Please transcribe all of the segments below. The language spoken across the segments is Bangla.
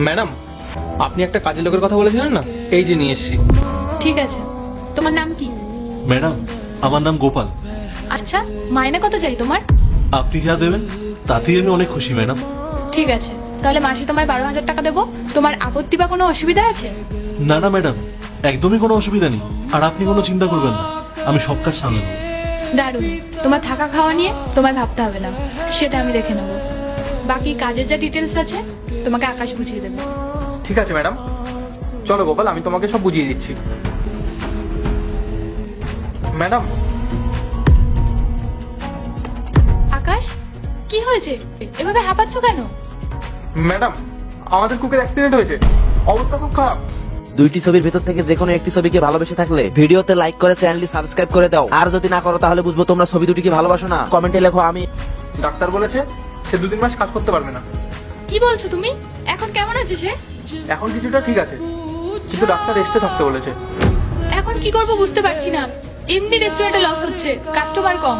ম্যাডাম, আপনি একটা কাজের লোকের কথা বলেছিলেন না, এই যে নিয়ে এসেছি। ঠিক আছে, তোমার নাম কি? ম্যাডাম, আমার নাম গোপাল। আচ্ছা, মাইনে কত চাই তোমার? আপনি যা দেবেন তাতেই আমি অনেক খুশি ম্যাডাম। ঠিক আছে, তাহলে মাসে তোমায় 12,000 টাকা দেবো। তোমার আপত্তি বা কোনো অসুবিধা আছে? না না ম্যাডাম, একদমই কোনো অসুবিধা নেই। আর আপনি কোনো চিন্তা করবেন না, আমি সব কাজ সামলে নেব। দারুণ। তোমার থাকা খাওয়া নিয়ে তোমায় ভাবতে হবে না, সেটা আমি দেখে নেবো। বাকি কাজের যা ডিটেলস আছে তোমাকে আকাশ বুঝিয়ে দেবে। ঠিক আছে ম্যাডাম, চলো গোপাল, আমি তোমাকে সব বুঝিয়ে দিচ্ছি। ম্যাডাম, আকাশ, কি হয়েছে? এভাবে হাঁপাচ্ছ কেন? ম্যাডাম, আমাদের কুকের অ্যাক্সিডেন্ট হয়েছে, অবস্থা খুব খারাপ। দুইটি ছবির ভেতর থেকে যে কোনো একটি ছবিকে ভালোবেসে থাকলে ভিডিওতে লাইক করে চ্যানেলটি সাবস্ক্রাইব করে দাও। আর যদি না করো তাহলে বুঝবো তোমরা ছবি দুটিকে ভালোবাসো না। কমেন্টে লেখো আমি। ডাক্তার বলেছে সে 2-3 মাস কাজ করতে পারবে না। কি বলছো তুমি? এখন কেমন আছে সে? এখন কিছুটা ঠিক আছে, কিন্তু ডাক্তার রেস্টে থাকতে বলেছে। এখন কি করব বুঝতে পারছি না। এমনি রেস্টুরেন্টে লস হচ্ছে, কাস্টমার কম।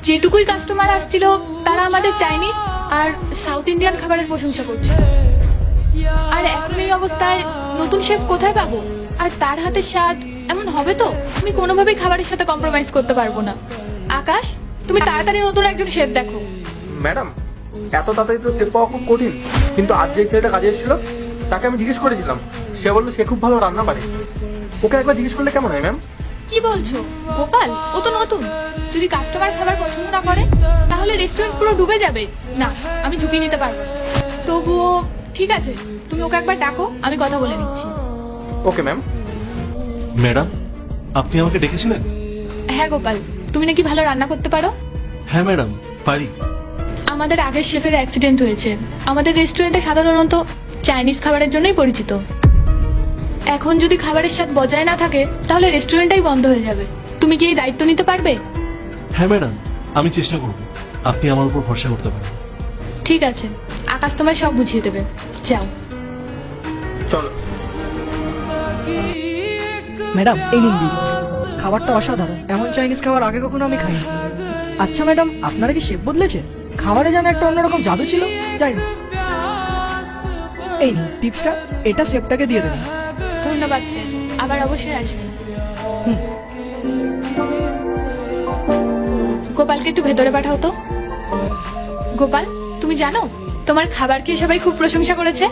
যেটুকুই কাস্টমার আসছিল তারা আমাদের চাইনিজ আর সাউথ ইন্ডিয়ান খাবারের প্রশংসা করছে। আর এখন এই অবস্থায় নতুন শেফ কোথায় পাবো? আর তার হাতের স্বাদ এমন হবে তো আমি কোনোভাবেই খাবারের সাথে কম্প্রোমাইজ করতে পারবো না। আকাশ, তুমি তাড়াতাড়ি নতুন একজন শেফ দেখো। ম্যাডাম, এত তাড়াতাড়ি তো সেফ পাওয়া খুব কঠিন, কিন্তু আজ যে ছেলেটা কাজে এসেছিল তাকে আমি জিজ্ঞেস করেছিলাম, সে বললো সে খুব ভালো রান্না পারে। ওকে একবার জিজ্ঞেস করলে কেমন হয় ম্যাম? কি বলছো গোপাল? ও তো নতুন। যদি কাস্টমার খাবার পছন্দ না করে তাহলে রেস্টুরেন্ট পুরো ডুবে যাবে। না, আমি ঝুঁকি নিতে পারবো না। তবুও ঠিক আছে, তুমি ওকে একবার ডাকো, আমি কথা বলে নিচ্ছি। Okay ma'am. ম্যাডাম, আপনি আমাকে ডেকেছিলেন? হ্যাঁ গোপাল, তুমি নাকি ভালো রান্না করতে পারো? হ্যাঁ ম্যাডাম, পারি। আমাদের আগের শেফের অ্যাক্সিডেন্ট হয়েছে। আমাদের রেস্টুরেন্টে সাধারণত চাইনিজ খাবারের জন্যই পরিচিত। এখন যদি খাবারের স্বাদ বজায় না থাকে তাহলে রেস্টুরেন্টটাই বন্ধ হয়ে যাবে। তুমি কি এই দায়িত্ব নিতে পারবে? হ্যাঁ ম্যাডাম, আমি চেষ্টা করব। আপনি আমার উপর ভরসা করতে পারেন। ঠিক আছে, আকাশ তোমায় সব বুঝিয়ে দেবে। যাও। চলো। ম্যাডাম, এই নিন বিল। খাবারটা অসাধারণ, এমন চাইনিজ খাবার আগে কখনো আমি খাইনি। আচ্ছা ম্যাডাম, আপনারা কি শেফ বদলেছে? খাবারে যেন একটা অন্যরকম জাদু ছিল। যাই হোক, এই নিন টিপসটা, এটা শেফটাকে দিয়ে দেবেন। ধন্যবাদ স্যার, আবার অবশ্যই আসবেন। গোপালকে একটু ভেতরে পাঠাও তো। গোপাল, তুমি জানো তোমার খাবার খেয়ে সবাই খুব প্রশংসা করেছে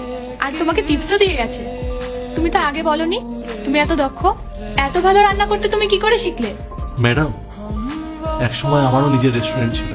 আর তোমাকে টিপসও দিয়ে গেছে। তুমি তো আগে বলনি তুমি এত দক্ষ। এত ভালো রান্না করতে তুমি কি করে শিখলে? ম্যাডাম, একসময় আমারও নিজের রেস্টুরেন্ট ছিল,